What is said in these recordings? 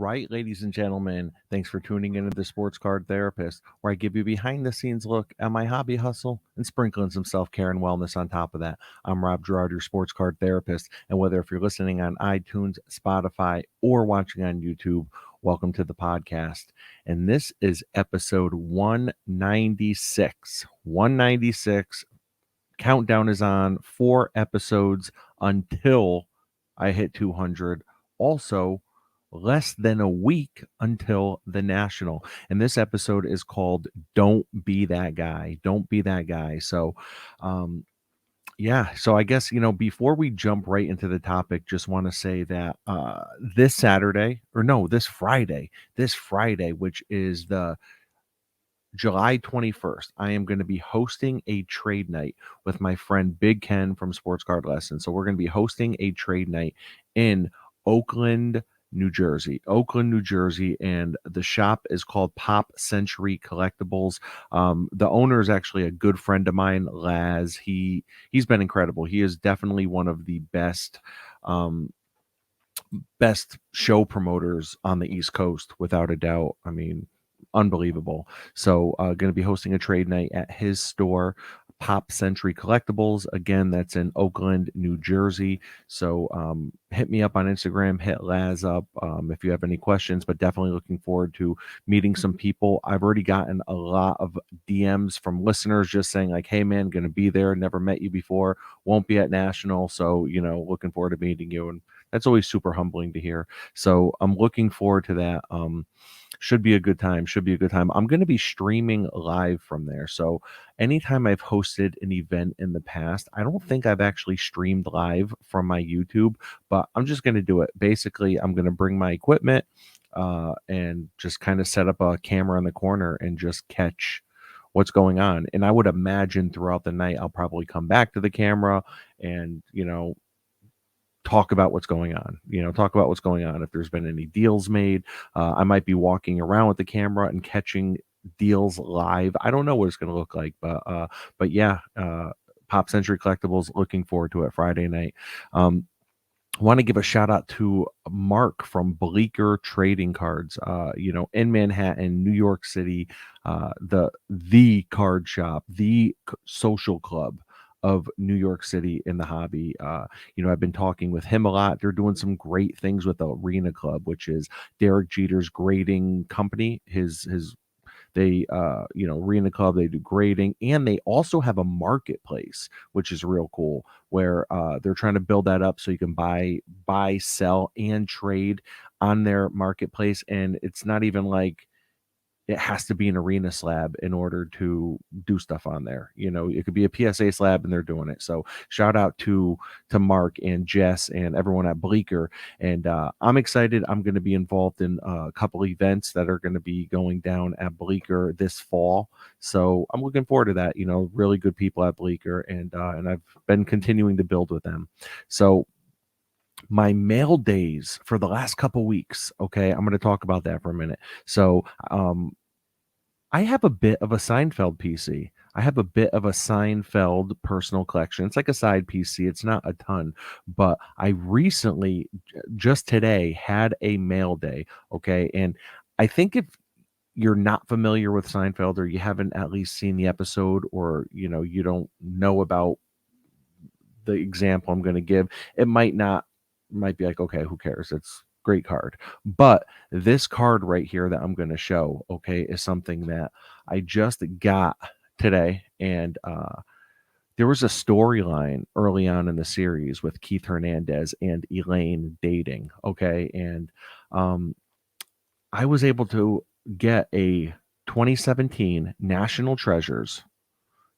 right, ladies and gentlemen, thanks for tuning into the Sports Card Therapist, where I give you behind the scenes look at my hobby hustle and sprinkling some self care and wellness on top of that. I'm Rob Gerard, your Sports Card Therapist, and whether if you're listening on iTunes, Spotify, or watching on YouTube, welcome to the podcast. And this is episode 196. 196. Countdown is on, 4 episodes until I hit 200. Also, less than a week until the national. And this episode is called Don't Be That Guy. Don't be that guy. So, so I guess, before we jump right into the topic, just want to say that this Friday, which is the July 21st, I am going to be hosting a trade night with my friend Big Ken from Sports Card Lessons. So we're going to be hosting a trade night in Oakland, New Jersey. Oakland, New Jersey, and the shop is called Pop Century Collectibles. The owner is actually a good friend of mine, Laz. He's been incredible. He is definitely one of the best show promoters on the East Coast, without a doubt. I mean, unbelievable. So going to be hosting a trade night at his store, Pop Century Collectibles. Again, that's in Oakland, New Jersey. So hit me up on Instagram, hit Laz up if you have any questions, but definitely looking forward to meeting some people. I've already gotten a lot of DMs from listeners just saying like, hey man, going to be there, never met you before, won't be at National. So, looking forward to meeting you. And that's always super humbling to hear. So I'm looking forward to that. Should be a good time. I'm going to be streaming live from there. So anytime I've hosted an event in the past, I don't think I've actually streamed live from my YouTube, but I'm just going to do it. Basically, I'm going to bring my equipment and just kind of set up a camera in the corner and just catch what's going on. And I would imagine throughout the night, I'll probably come back to the camera and, talk about what's going on, if there's been any deals made. I might be walking around with the camera and catching deals live. I don't know what it's going to look like, but yeah, Pop Century Collectibles, looking forward to it Friday night. Want to give a shout out to Mark from Bleecker Trading Cards, in Manhattan, New York City, the card shop, the social club of New York City in the hobby. I've been talking with him a lot. They're doing some great things with the Arena Club, which is Derek Jeter's grading company. Arena Club, they do grading, and they also have a marketplace, which is real cool, where they're trying to build that up so you can buy, sell, and trade on their marketplace. And it's not even like it has to be an Arena slab in order to do stuff on there. It could be a PSA slab and they're doing it. So shout out to Mark and Jess and everyone at Bleecker. And I'm excited. I'm going to be involved in a couple events that are going to be going down at Bleecker this fall. So I'm looking forward to that. Really good people at Bleecker, and I've been continuing to build with them. So my mail days for the last couple weeks. Okay, I'm going to talk about that for a minute. So, I have a bit of a Seinfeld PC. I have a bit of a Seinfeld personal collection. It's like a side PC. It's not a ton, but I recently, just today, had a mail day. Okay, and I think if you're not familiar with Seinfeld, or you haven't at least seen the episode, or you don't know about the example I'm going to give, it might be like, okay, who cares? It's great card. But this card right here that I'm going to show, okay, is something that I just got today. And there was a storyline early on in the series with Keith Hernandez and Elaine dating, okay? And I was able to get a 2017 National Treasures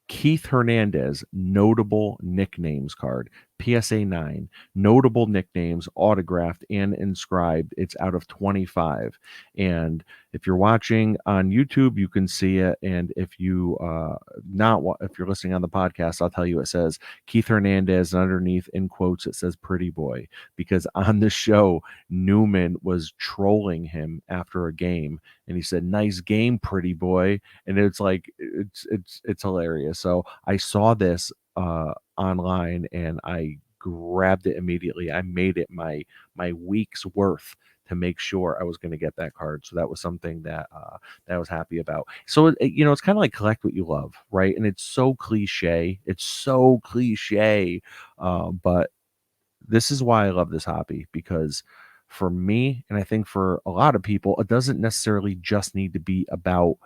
Keith Hernandez notable nicknames card, PSA 9, notable nicknames autographed and inscribed. It's out of 25. And if you're watching on YouTube, you can see it. And if if you're listening on the podcast, I'll tell you it says Keith Hernandez, and underneath in quotes it says pretty boy, because on the show Newman was trolling him after a game and he said, "Nice game, pretty boy." And it's like it's hilarious. So I saw this online and I grabbed it immediately. I made it my week's worth to make sure I was going to get that card. So that was something that I was happy about. So it's kind of like collect what you love, right? And it's so cliche. It's so cliche, but this is why I love this hobby, because for me, and I think for a lot of people, it doesn't necessarily just need to be about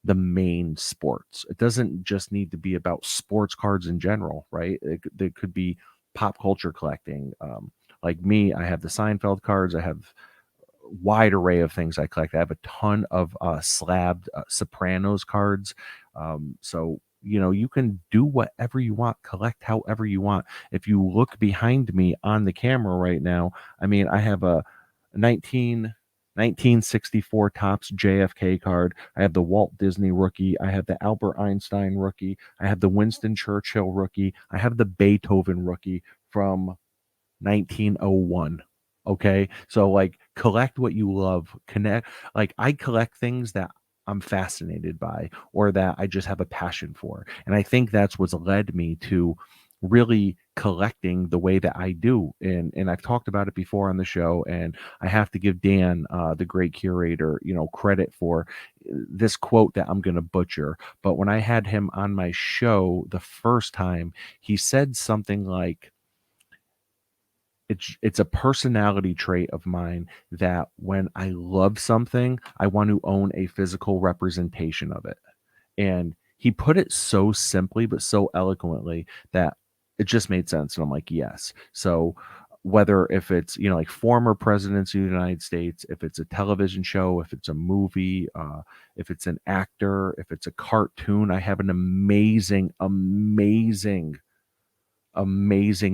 the main sports. It doesn't just need to be about sports cards in general, right? It could be pop culture collecting. Like me, I have the Seinfeld cards. I have a wide array of things I collect. I have a ton of slabbed Sopranos cards. So you can do whatever you want, collect however you want. If you look behind me on the camera right now, I mean, I have a 1964 Topps JFK card. I have the Walt Disney rookie. I have the Albert Einstein rookie. I have the Winston Churchill rookie. I have the Beethoven rookie from 1901. Okay. So, like, collect what you love. Connect. Like, I collect things that I'm fascinated by or that I just have a passion for. And I think that's what's led me to really collecting the way that I do. And I've talked about it before on the show, and I have to give Dan, the great curator, credit for this quote that I'm going to butcher. But when I had him on my show the first time, he said something like, it's a personality trait of mine that when I love something, I want to own a physical representation of it. And he put it so simply but so eloquently that it just made sense. And I'm like, yes. So whether if it's like former presidents of the United States, if it's a television show, if it's a movie, if it's an actor, if it's a cartoon, I have an amazing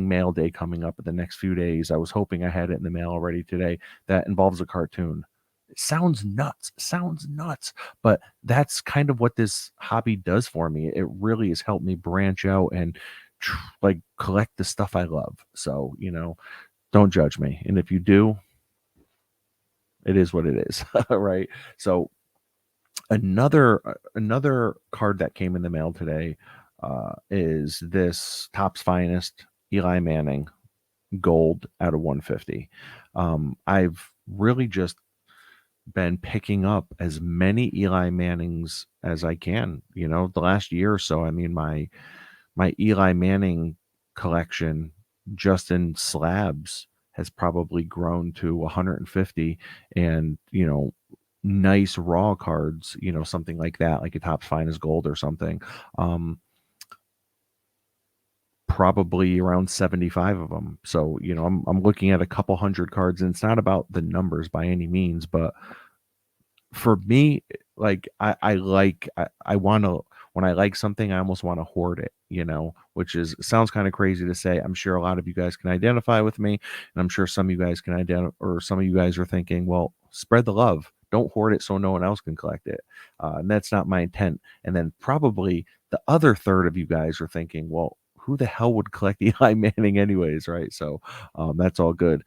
mail day coming up in the next few days. I was hoping I had it in the mail already today that involves a cartoon. It sounds nuts, but that's kind of what this hobby does for me. It really has helped me branch out and like collect the stuff I love. So, don't judge me. And if you do, it is what it is. Right. So another card that came in the mail today is this Topps Finest Eli Manning gold out of 150. I've really just been picking up as many Eli Mannings as I can. The last year or so, I mean, my Eli Manning collection just in slabs has probably grown to 150, and nice raw cards, something like that, like a Topps Finest Gold or something. Probably around 75 of them. So, I'm looking at a couple hundred cards, and it's not about the numbers by any means, but for me, like I want to, when I like something, I almost want to hoard it, which is sounds kind of crazy to say. I'm sure a lot of you guys can identify with me, and I'm sure some of you guys can identify, or some of you guys are thinking, well, spread the love. Don't hoard it so no one else can collect it. And that's not my intent. And then probably the other third of you guys are thinking, well, who the hell would collect Eli Manning anyways, right? So that's all good.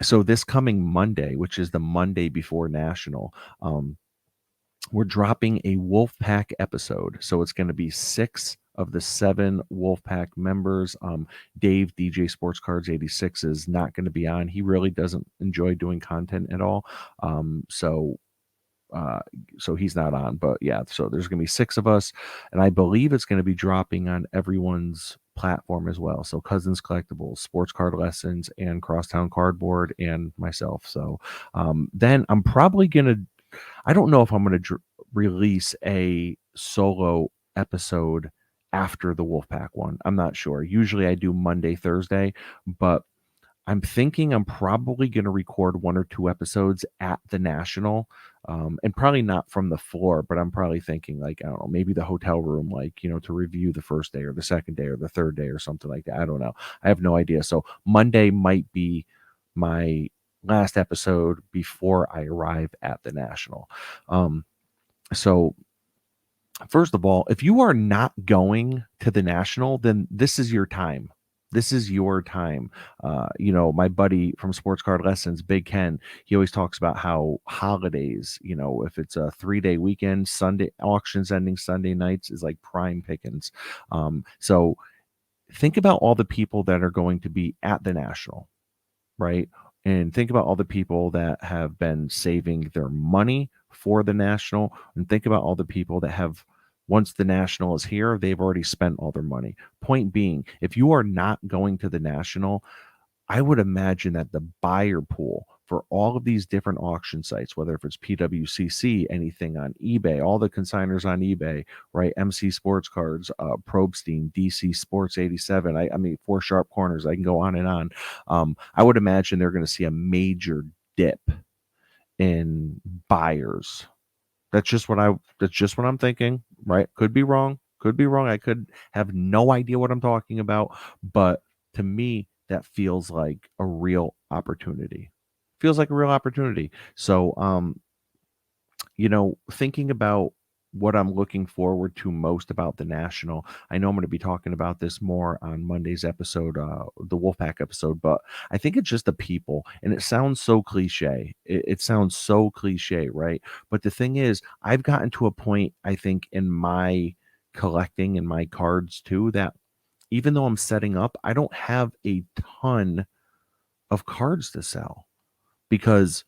So this coming Monday, which is the Monday before National, we're dropping a Wolfpack episode. So it's going to be 6 of the 7 Wolfpack members. Dave, DJ Sports Cards 86, is not going to be on. He really doesn't enjoy doing content at all. Uh, so he's not on. But yeah, so there's going to be 6 of us, and I believe it's going to be dropping on everyone's platform as well. So Cousins Collectibles, Sports Card Lessons, and Crosstown Cardboard, and myself. So then I'm probably going to, I don't know if I'm going to release a solo episode after the Wolfpack one. I'm not sure. Usually I do Monday, Thursday, but I'm thinking I'm probably going to record 1 or 2 episodes at the National, and probably not from the floor, but I'm probably thinking, like, I don't know, maybe the hotel room, like, to review the first day or the second day or the third day or something like that. I don't know. I have no idea. So Monday might be my last episode before I arrive at the National. So first of all, if you are not going to the National, then this is your time. This is your time. My buddy from Sports Card Lessons, Big Ken, he always talks about how holidays, if it's a 3-day weekend, Sunday auctions ending Sunday nights is like prime pickings. So think about all the people that are going to be at the National, right? And think about all the people that have been saving their money for the national, and think about all the people that have, once the national is here, they've already spent all their money. Point being, if you are not going to the national, I would imagine that the buyer pool for all of these different auction sites, whether if it's PWCC, anything on eBay, all the consigners on eBay, right? MC Sports Cards, Probstein, DC Sports 87. I mean, Four Sharp Corners. I can go on and on. I would imagine they're going to see a major dip in buyers. That's just what I. That's just what I'm thinking. Right? Could be wrong. Could be wrong. I could have no idea what I'm talking about. But to me, that feels like a real opportunity. Feels like a real opportunity. So, thinking about what I'm looking forward to most about the national. I know I'm going to be talking about this more on Monday's episode, the Wolfpack episode, but I think it's just the people, and it sounds so cliche. It sounds so cliche, right? But the thing is, I've gotten to a point, I think, in my collecting and my cards too, that even though I'm setting up, I don't have a ton of cards to sell because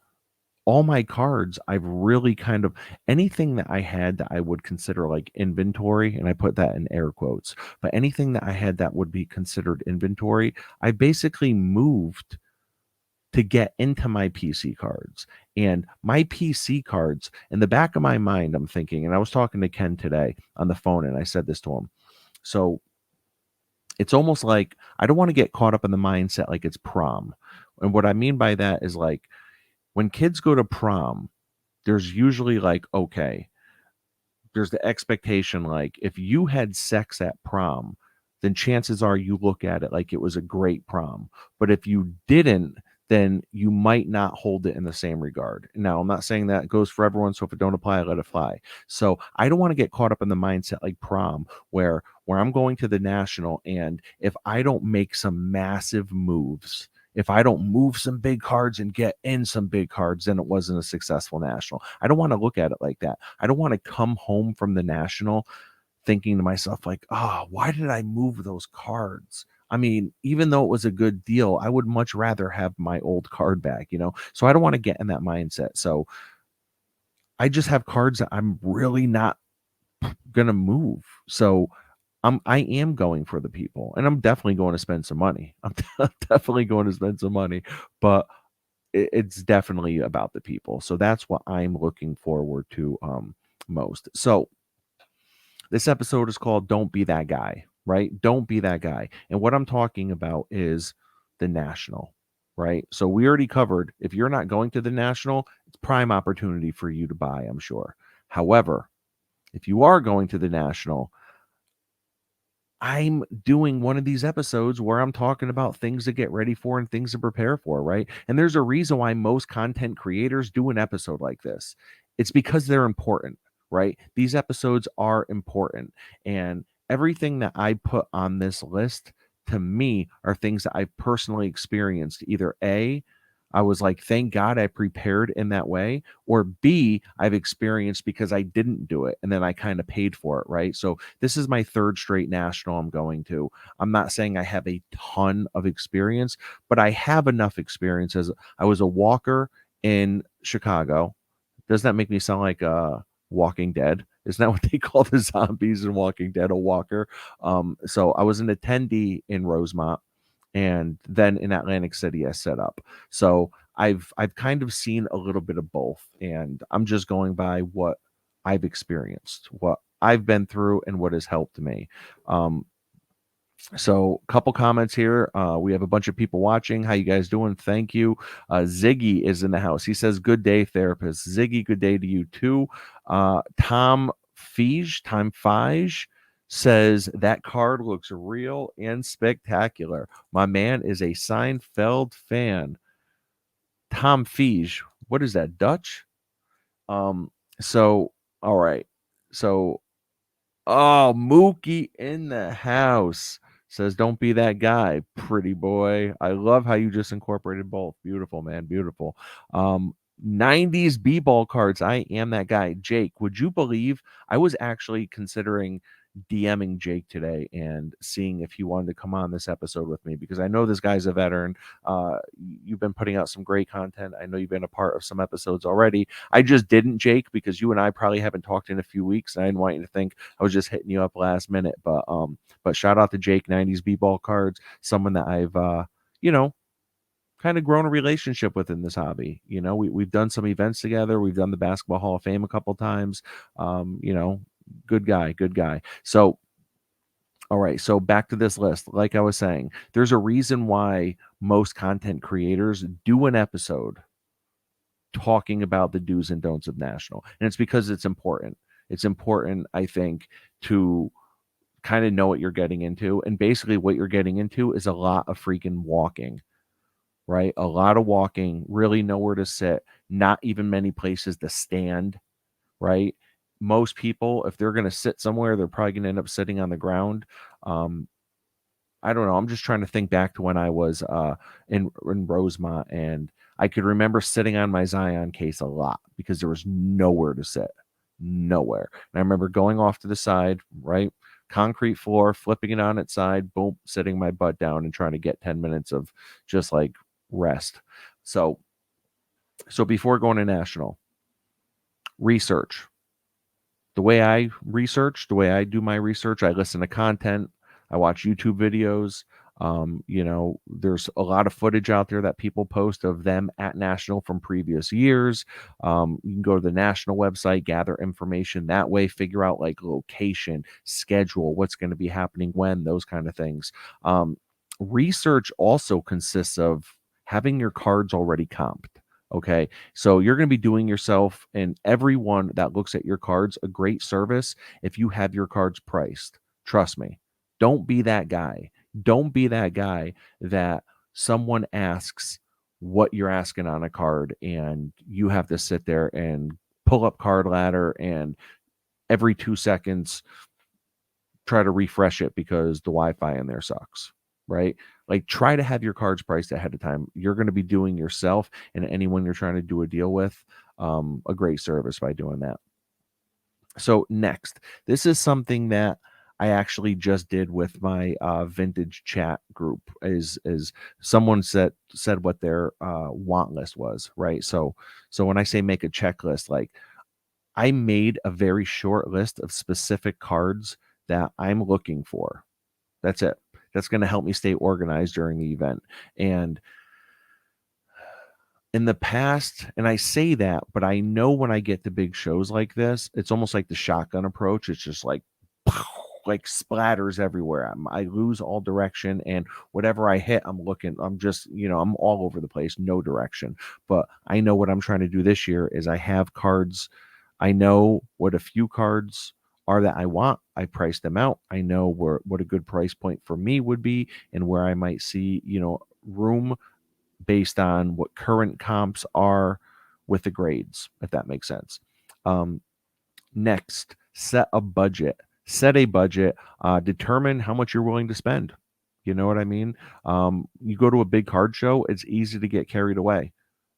all my cards, I've really kind of, anything that I had that I would consider like inventory, and I put that in air quotes, but anything that I had that would be considered inventory, I basically moved to get into my PC cards. And my PC cards, in the back of my mind, I'm thinking, and I was talking to Ken today on the phone, and I said this to him. So it's almost like I don't want to get caught up in the mindset like it's prom. And what I mean by that is like when kids go to prom, there's usually like, okay, there's the expectation like if you had sex at prom, then chances are you look at it like it was a great prom. But if you didn't, then you might not hold it in the same regard. Now, I'm not saying that goes for everyone, so if it don't apply, let it fly. So I don't want to get caught up in the mindset like prom, where I'm going to the national, and if I don't make some massive moves, if I don't move some big cards and get in some big cards, then it wasn't a successful national. I don't want to look at it like that. I don't want to come home from the national thinking to myself, like, oh, why did I move those cards? I mean, even though it was a good deal, I would much rather have my old card back. So I don't want to get in that mindset. So I just have cards that I'm really not gonna move. So I am going for the people, and I'm definitely going to spend some money. I'm definitely going to spend some money, but it's definitely about the people. So that's what I'm looking forward to most. So this episode is called Don't Be That Guy, right? Don't be that guy. And what I'm talking about is the national, right? So we already covered if you're not going to the national, it's prime opportunity for you to buy, I'm sure. However, if you are going to the national, I'm doing one of these episodes where I'm talking about things to get ready for and things to prepare for, right? And there's a reason why most content creators do an episode like this. It's because they're important, right? These episodes are important. And everything that I put on this list to me are things that I've personally experienced. Either A, I was like, thank God I prepared in that way, or B, I've experienced because I didn't do it and then I kind of paid for it, right? So this is my third straight national I'm going to. I'm not saying I have a ton of experience, but I have enough experience as I was a walker in Chicago. Doesn't that make me sound like Walking Dead? Isn't that what they call the zombies in Walking Dead, a walker? So I was an attendee in Rosemont, and then in Atlantic City I set up. So I've kind of seen a little bit of both, and I'm just going by what I've experienced, what I've been through, and what has helped me. Um, so a couple comments here. We have a bunch of people watching. How you guys doing? Thank you. Ziggy is in the house. He says, good day, therapist. Ziggy, good day to you too. Tom Fige says that card looks real and spectacular. My man is a Seinfeld fan. Tom Fige, what is that, Dutch? Um, so all right. So Oh, Mookie in the house says, "Don't be that guy, pretty boy." I love how you just incorporated both. Beautiful, man. Beautiful. 90s B-ball cards. I am that guy. Jake, would you believe I was actually considering DMing Jake today and seeing if he wanted to come on this episode with me, because I know this guy's a veteran. You've been putting out some great content. I know you've been a part of some episodes already. I just didn't, Jake, because you and I probably haven't talked in a few weeks, and I didn't want you to think I was just hitting you up last minute. But shout out to Jake, 90s B-ball cards, someone that I've you know, kind of grown a relationship with in this hobby. We've done some events together. We've done the Basketball Hall of Fame a couple times. You know, good guy, good guy. So, all right. So back to this list. Like I was saying, there's a reason why most content creators do an episode talking about the do's and don'ts of national. And it's because it's important. It's important, I think, to kind of know what you're getting into. And basically what you're getting into is a lot of freaking walking, right? A lot of walking, really nowhere to sit, not even many places to stand, right? Most people, if they're going to sit somewhere, they're probably going to end up sitting on the ground. Um, I don't know. I'm just trying to think back to when I was in Rosemont, and I could remember sitting on my Zion case a lot because there was nowhere to sit, nowhere. And I remember going off to the side, right? Concrete floor, flipping it on its side, boom, sitting my butt down and trying to get 10 minutes of just like rest. So, so before going to national, research. The way I research, the way I do my research, I listen to content, I watch YouTube videos. There's a lot of footage out there that people post of them at national from previous years. You can go to the national website, gather information that way, figure out like location, schedule, what's going to be happening when, those kind of things. Research also consists of having your cards already comped. Okay. So you're going to be doing yourself and everyone that looks at your cards a great service if you have your cards priced. Trust me. Don't be that guy. Don't be that guy that someone asks what you're asking on a card and you have to sit there and pull up Card Ladder and every 2 seconds try to refresh it because the Wi-Fi in there sucks, right? Like try to have your cards priced ahead of time. You're going to be doing yourself and anyone you're trying to do a deal with a great service by doing that. So next, this is something that I actually just did with my vintage chat group. Is someone said what their want list was, right? So when I say make a checklist, like I made a very short list of specific cards that I'm looking for. That's it. That's going to help me stay organized during the event. And in the past, and I say that, but I know when I get to big shows like this, it's almost like the shotgun approach. It's just like, like splatters everywhere. I lose all direction, and whatever I hit, I'm looking. I'm just, I'm all over the place, no direction. But I know what I'm trying to do this year is I have cards. I know what a few cards are that I want. I price them out. I know what a good price point for me would be, and where I might see, room based on what current comps are with the grades, if that makes sense. Um, Next, set a budget. Set a budget. Determine how much you're willing to spend. You know what I mean? You go to a big card show, it's easy to get carried away.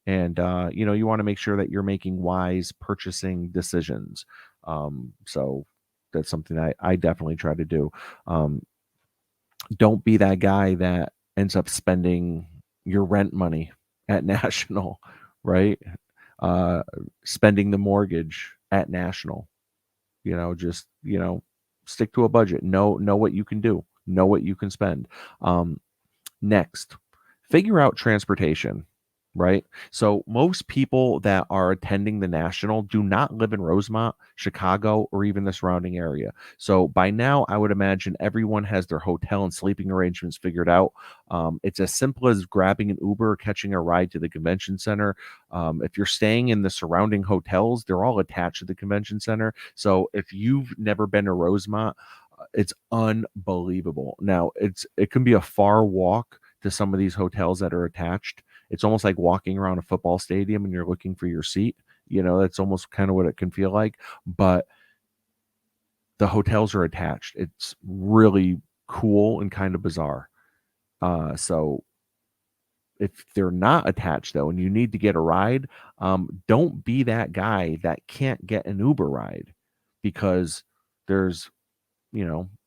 And, you want to make sure that you're making wise purchasing decisions. So that's something I definitely try to do. Don't be that guy that ends up spending your rent money at national, right? Uh, Spending the mortgage at national. Just stick to a budget. Know what you can do. Know what you can spend. Next, figure out transportation, right? So most people that are attending the national do not live in Rosemont, Chicago, or even the surrounding area. So by now, I would imagine everyone has their hotel and sleeping arrangements figured out. It's as simple as grabbing an Uber or catching a ride to the convention center. If you're staying in the surrounding hotels, they're all attached to the convention center. So if you've never been to Rosemont, it's unbelievable. Now, it can be a far walk to some of these hotels that are attached. It's almost like walking around a football stadium and you're looking for your seat. That's almost kind of what it can feel like. But the hotels are attached. It's really cool and kind of bizarre. So if they're not attached though, and you need to get a ride, don't be that guy that can't get an Uber ride because there's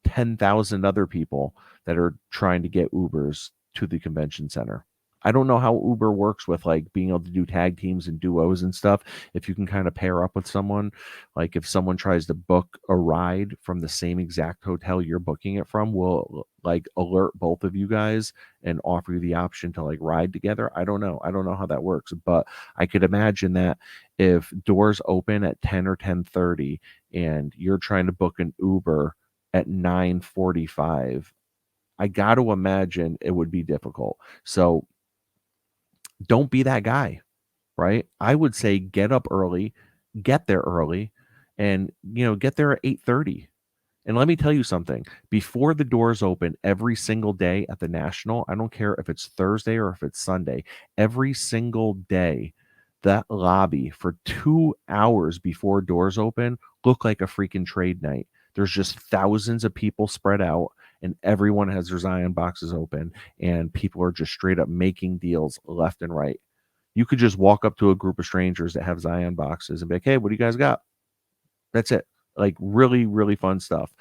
10,000 other people that are trying to get Ubers to the convention center. I don't know how Uber works with like being able to do tag teams and duos and stuff. If you can kind of pair up with someone, like if someone tries to book a ride from the same exact hotel you're booking it from, will like alert both of you guys and offer you the option to like ride together. I don't know. I don't know how that works, but I could imagine that if doors open at 10 or 10:30 and you're trying to book an Uber at 9:45, I got to imagine it would be difficult. So don't be that guy, right? I would say get up early, get there early, and get there at 8:30. And let me tell you something, before the doors open every single day at the National, I don't care if it's Thursday or if it's Sunday, every single day, that lobby for 2 hours before doors open look like a freaking trade night. There's just thousands of people spread out, and everyone has their Zion boxes open, and people are just straight up making deals left and right. You could just walk up to a group of strangers that have Zion boxes and be like, "Hey, what do you guys got?" That's it. Like really, really fun stuff.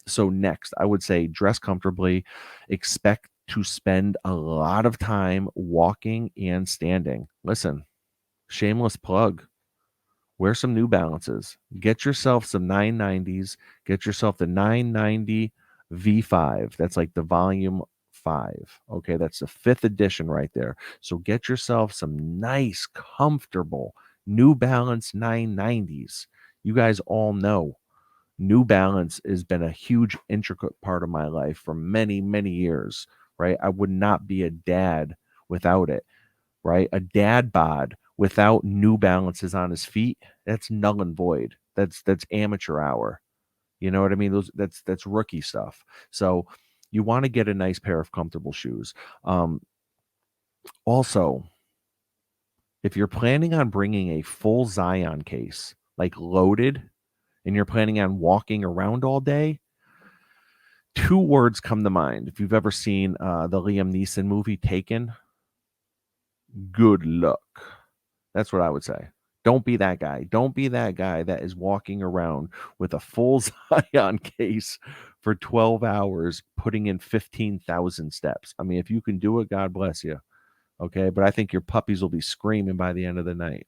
So next, I would say dress comfortably, expect to spend a lot of time walking and standing. Listen, shameless plug. Wear some New Balances. Get yourself some 990s. Get yourself the 990 V5. That's like the volume 5. Okay, that's the 5th edition right there. So get yourself some nice, comfortable New Balance 990s. You guys all know New Balance has been a huge, intricate part of my life for many, many years, right? I would not be a dad without it, right? A dad bod without New Balances on his feet, that's null and void. That's amateur hour. You know what I mean? That's rookie stuff. So you want to get a nice pair of comfortable shoes. Also, if you're planning on bringing a full Zion case, like loaded, and you're planning on walking around all day, two words come to mind. If you've ever seen the Liam Neeson movie Taken, good luck. That's what I would say. Don't be that guy. Don't be that guy that is walking around with a full Zion case for 12 hours, putting in 15,000 steps. I mean, if you can do it, God bless you. Okay. But I think your puppies will be screaming by the end of the night.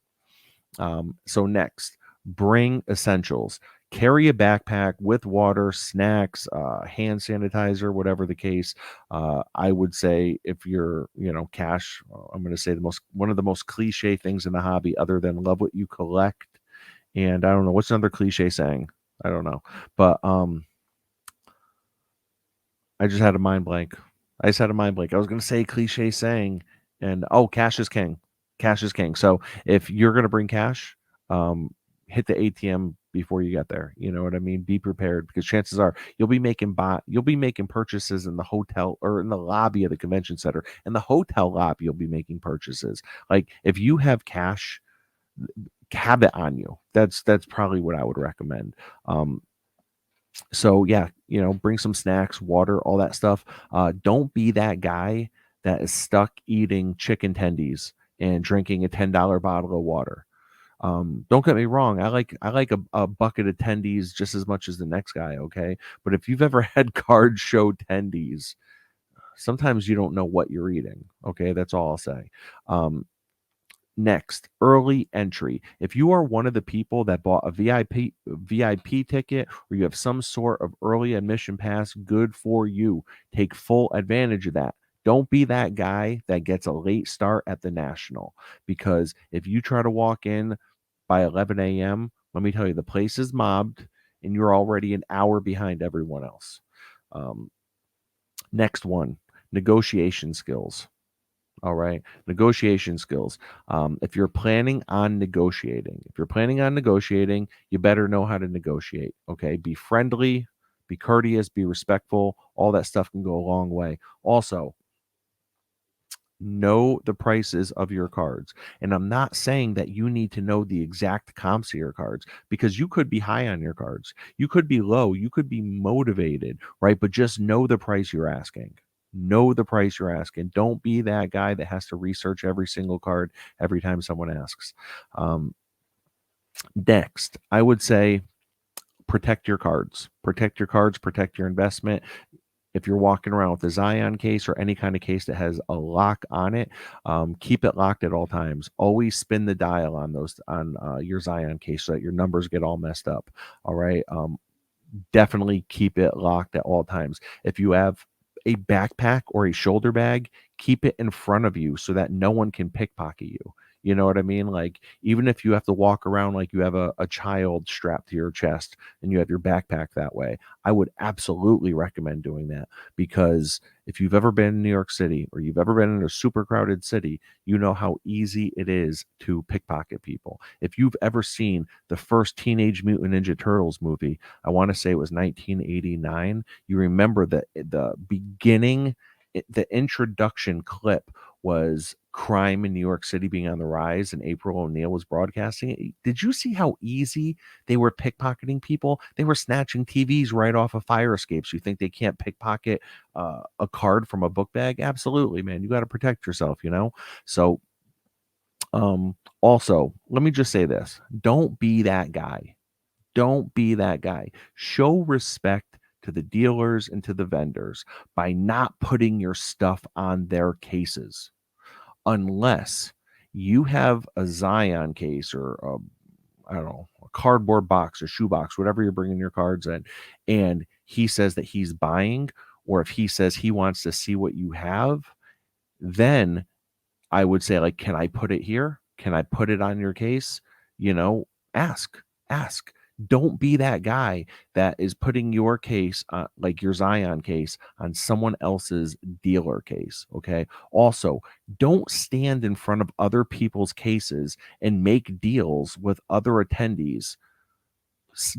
So next, bring essentials. Carry a backpack with water, snacks, hand sanitizer, whatever the case. I would say if you're, cash, I'm going to say one of the most cliche things in the hobby, other than love what you collect. And I don't know what's another cliche saying. I don't know, but I just had a mind blank. I just had a mind blank. I was going to say cliche saying, and cash is king. Cash is king. So if you're going to bring cash, hit the ATM before you get there. You know what I mean? Be prepared, because chances are you'll be making purchases in the hotel or in the lobby of the convention center. In the hotel lobby, you'll be making purchases. Like if you have cash, have it on you. That's probably what I would recommend. So yeah, bring some snacks, water, all that stuff. Don't be that guy that is stuck eating chicken tendies and drinking a $10 bottle of water. Don't get me wrong, I like a bucket of tendies just as much as the next guy, okay? But if you've ever had card show tendies, sometimes you don't know what you're eating. Okay, that's all I'll say. Next, early entry. If you are one of the people that bought a VIP ticket, or you have some sort of early admission pass, good for you. Take full advantage of that. Don't be that guy that gets a late start at the National, because if you try to walk in by 11 a.m., let me tell you, the place is mobbed and you're already an hour behind everyone else. Um, Next one, negotiation skills. All right. Negotiation skills. If you're planning on negotiating, you better know how to negotiate. Okay. Be friendly, be courteous, be respectful. All that stuff can go a long way. Also, know the prices of your cards. And I'm not saying that you need to know the exact comps of your cards, because you could be high on your cards. You could be low. You could be motivated, right? But just know the price you're asking. Know the price you're asking. Don't be that guy that has to research every single card every time someone asks. Next, I would say protect your cards. Protect your cards, protect your investment. If you're walking around with a Zion case or any kind of case that has a lock on it, keep it locked at all times. Always spin the dial on those on your Zion case so that your numbers get all messed up. All right. Definitely keep it locked at all times. If you have a backpack or a shoulder bag, keep it in front of you so that no one can pickpocket you. You know what I mean? Like, even if you have to walk around like you have a child strapped to your chest and you have your backpack that way, I would absolutely recommend doing that, because if you've ever been in New York City or you've ever been in a super crowded city, you know how easy it is to pickpocket people. If you've ever seen the first Teenage Mutant Ninja Turtles movie, I want to say it was 1989. You remember that the beginning, the introduction clip was crime in New York City being on the rise, and April O'Neil was broadcasting it. Did you see how easy they were pickpocketing people? They were snatching TVs right off of fire escapes. You think they can't pickpocket a card from a book bag? Absolutely, man. You got to protect yourself, you know? So, also, let me just say this: don't be that guy. Don't be that guy. Show respect to the dealers and to the vendors by not putting your stuff on their cases, unless you have a Zion case or I don't know, a cardboard box or shoebox, whatever you're bringing your cards in, and he says that he's buying, or if he says he wants to see what you have, then I would say, like, can I put it here? Can I put it on your case? You know, ask, ask. Don't be that guy that is putting your case, like your Zion case, on someone else's dealer case. Okay. Also, don't stand in front of other people's cases and make deals with other attendees.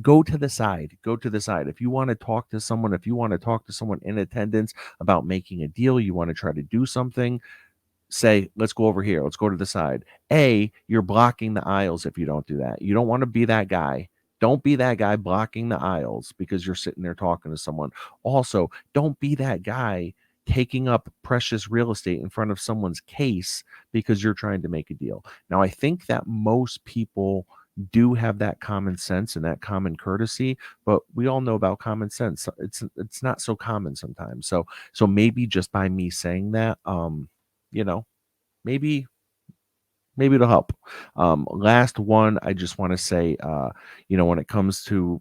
Go to the side. Go to the side. If you want to talk to someone, if you want to talk to someone in attendance about making a deal, you want to try to do something, say, let's go over here. Let's go to the side. You're blocking the aisles if you don't do that. You don't want to be that guy. Don't be that guy blocking the aisles because you're sitting there talking to someone. Also, don't be that guy taking up precious real estate in front of someone's case because you're trying to make a deal. Now, I think that most people do have that common sense and that common courtesy, but we all know about common sense. It's not so common sometimes. So maybe just by me saying that, you know, maybe it'll help. Last one, I just want to say, when it comes to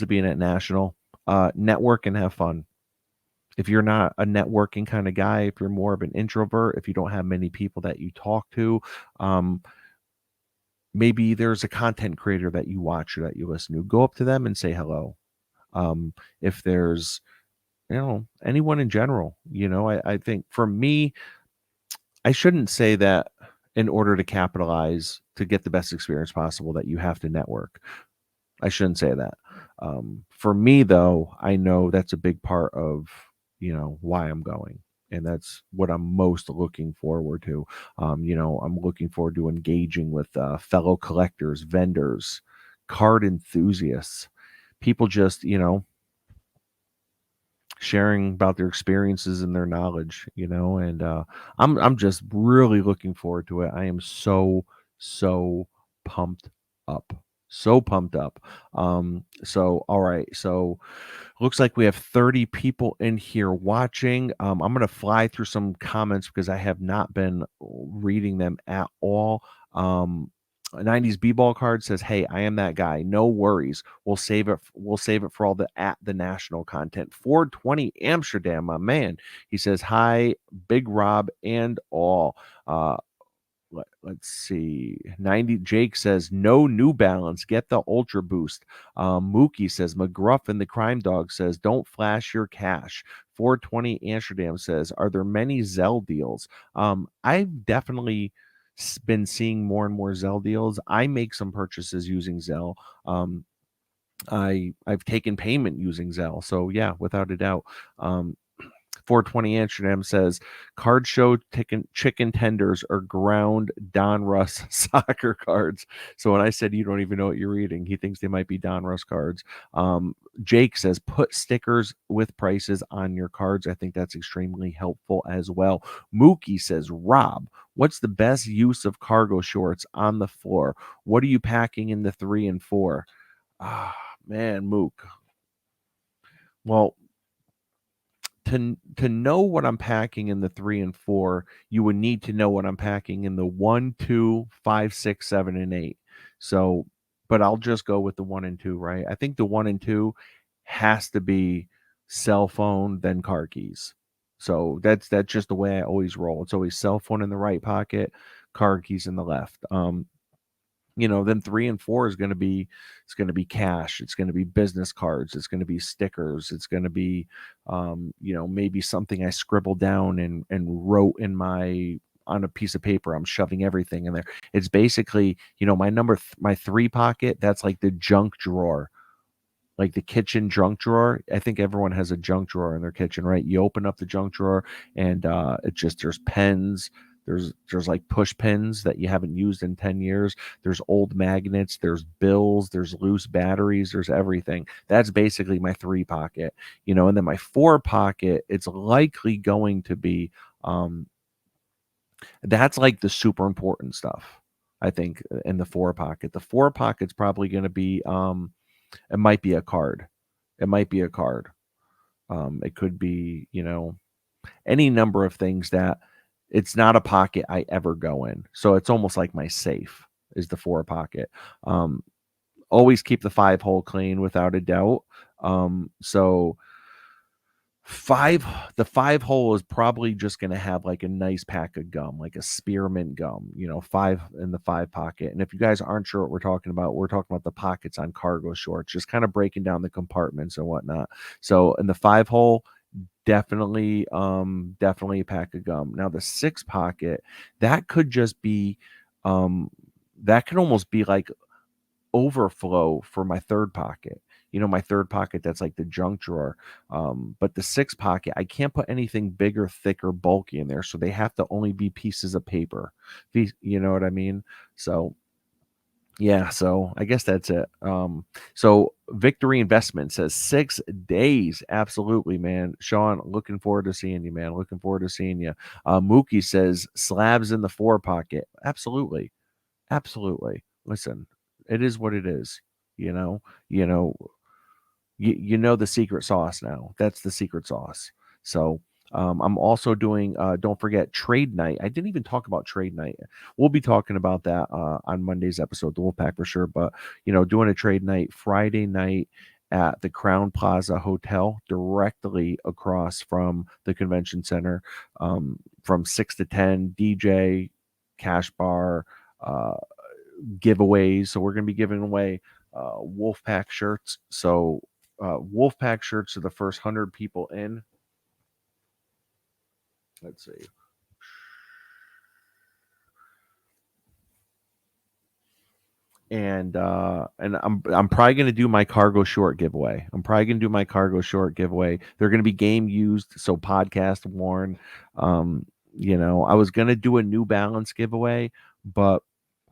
being at national, network and have fun. If you're not a networking kind of guy, if you're more of an introvert, if you don't have many people that you talk to, um, maybe there's a content creator that you watch or that you listen to. Go up to them and say hello. If there's, anyone in general, I think for me, I shouldn't say that in order to capitalize to get the best experience possible that you have to network. I shouldn't say that. For me, though, I know that's a big part of why I'm going, and that's what I'm most looking forward to. I'm looking forward to engaging with fellow collectors, vendors, card enthusiasts, people just sharing about their experiences and their knowledge, and I'm just really looking forward to it. I am so pumped up. So pumped up. So all right. So looks like we have 30 people in here watching. I'm gonna fly through some comments because I have not been reading them at all. A 90s b-ball card says, "Hey, I am that guy. No worries. We'll save it. We'll save it for all the at the national content." 420 Amsterdam, my man. He says, "Hi, Big Rob and all." Uh, let's see. 90 Jake says, "No New Balance. Get the Ultra Boost." Mookie says, "McGruff and the Crime Dog says, don't flash your cash." 420 Amsterdam says, "Are there many Zell deals?" I've definitely been seeing more and more Zell deals. I make some purchases using Zell. I've taken payment using Zell. So yeah, without a doubt. 420 Amsterdam says, "Card show chicken tenders or ground Don Russ soccer cards." So when I said you don't even know what you're reading, he thinks they might be Don Russ cards. Jake says, "Put stickers with prices on your cards." I think that's extremely helpful as well. Mookie says, "Rob, what's the best use of cargo shorts on the floor? What are you packing in the 3 and 4?" Ah, man, Mook. Well, to know what I'm packing in the 3 and 4, you would need to know what I'm packing in the 1, 2, 5, 6, 7, and 8. So, but I'll just go with the 1 and 2, right? I think the 1 and 2 has to be cell phone, then car keys. So that's just the way I always roll. It's always cell phone in the right pocket, car keys in the left. Then 3 and 4 is it's going to be cash, it's going to be business cards, it's going to be stickers, it's going to be maybe something I scribbled down and wrote in my on a piece of paper. I'm shoving everything in there. It's basically, my 3 pocket, that's like the junk drawer, like the kitchen junk drawer. I think everyone has a junk drawer in their kitchen, right? You open up the junk drawer and there's pens, there's like push pins that you haven't used in 10 years. There's old magnets, there's bills, there's loose batteries, there's everything. That's basically my 3 pocket, and then my 4 pocket, it's likely going to be that's like the super important stuff. I think in the 4 pocket. The 4 pocket's probably going to be it might be a card. It might be a card. It could be, any number of things that it's not a pocket I ever go in. So it's almost like my safe is the 4 pocket. Um, Always keep the 5 hole clean without a doubt. So five the 5 hole is probably just going to have like a nice pack of gum, like a spearmint gum, 5 in the 5 pocket. And if you guys aren't sure what we're talking about the pockets on cargo shorts, just kind of breaking down the compartments and whatnot. So in the 5 hole, definitely a pack of gum. Now the 6 pocket, that could just be that could almost be like overflow for my 3rd pocket. My 3rd pocket, that's like the junk drawer. But the 6 pocket, I can't put anything bigger, thicker, bulky in there. So they have to only be pieces of paper. You know what I mean? So yeah, so I guess that's it. So Victory Investment says 6 days. Absolutely, man. Sean, looking forward to seeing you, man. Looking forward to seeing you. Mookie says slabs in the 4 pocket. Absolutely. Absolutely. Listen, it is what it is. You know, you know, you know the secret sauce now. That's the secret sauce. So I'm also doing. Don't forget trade night. I didn't even talk about trade night. We'll be talking about that on Monday's episode, the Wolfpack for sure. But doing a trade night Friday night at the Crown Plaza Hotel, directly across from the convention center, from 6 to 10. DJ, cash bar. Giveaways. So we're going to be giving away Wolfpack shirts. So Wolfpack shirts to the first 100 people in. Let's see. And I'm probably going to do my cargo short giveaway. They're going to be game used, so podcast worn. I was going to do a New Balance giveaway, but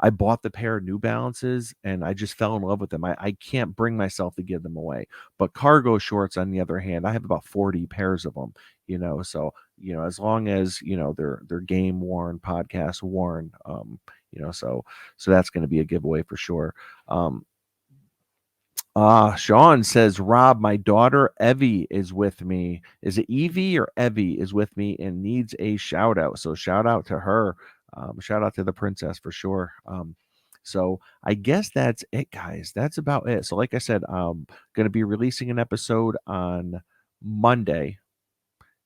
I bought the pair of New Balances and I just fell in love with them. I can't bring myself to give them away. But cargo shorts, on the other hand, I have about 40 pairs of them. So as long as they're game worn, podcast worn, so that's going to be a giveaway for sure. Sean says, Rob, my daughter Evie is with me. Is it Evie or Evie is with me and needs a shout out? So shout out to her. Shout out to the princess for sure. So I guess that's it, guys. That's about it. So like I said, I'm going to be releasing an episode on Monday.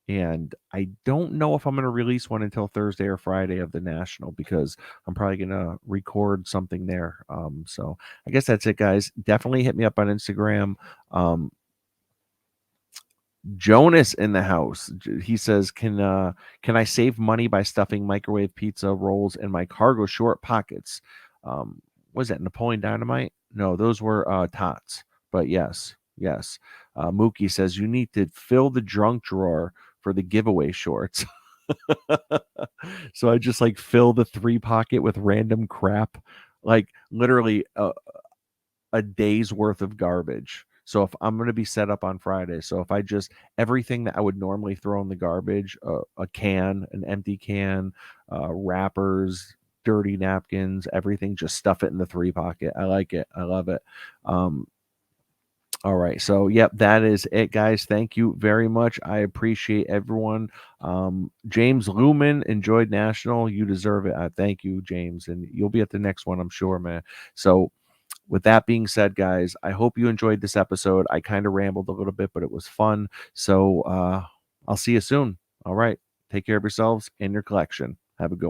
And I don't know if I'm going to release one until Thursday or Friday of the National, because I'm probably going to record something there. So I guess that's it, guys. Definitely hit me up on Instagram. Jonas in the house. He says, can I save money by stuffing microwave pizza rolls in my cargo short pockets? Was that Napoleon Dynamite? No, those were Tots. But yes, yes. Mookie says you need to fill the drunk drawer for the giveaway shorts. So I just like fill the 3 pocket with random crap, like literally a day's worth of garbage. So if I'm going to be set up on Friday, so if I just everything that I would normally throw in the garbage, a can, an empty can, wrappers, dirty napkins, everything, just stuff it in the 3 pocket. I like it. I love it. All right. So, yep, that is it, guys. Thank you very much. I appreciate everyone. James Lumen enjoyed National. You deserve it. Thank you, James. And you'll be at the next one, I'm sure, man. So, with that being said, guys, I hope you enjoyed this episode. I kind of rambled a little bit, but it was fun. So, I'll see you soon. All right. Take care of yourselves and your collection. Have a good one.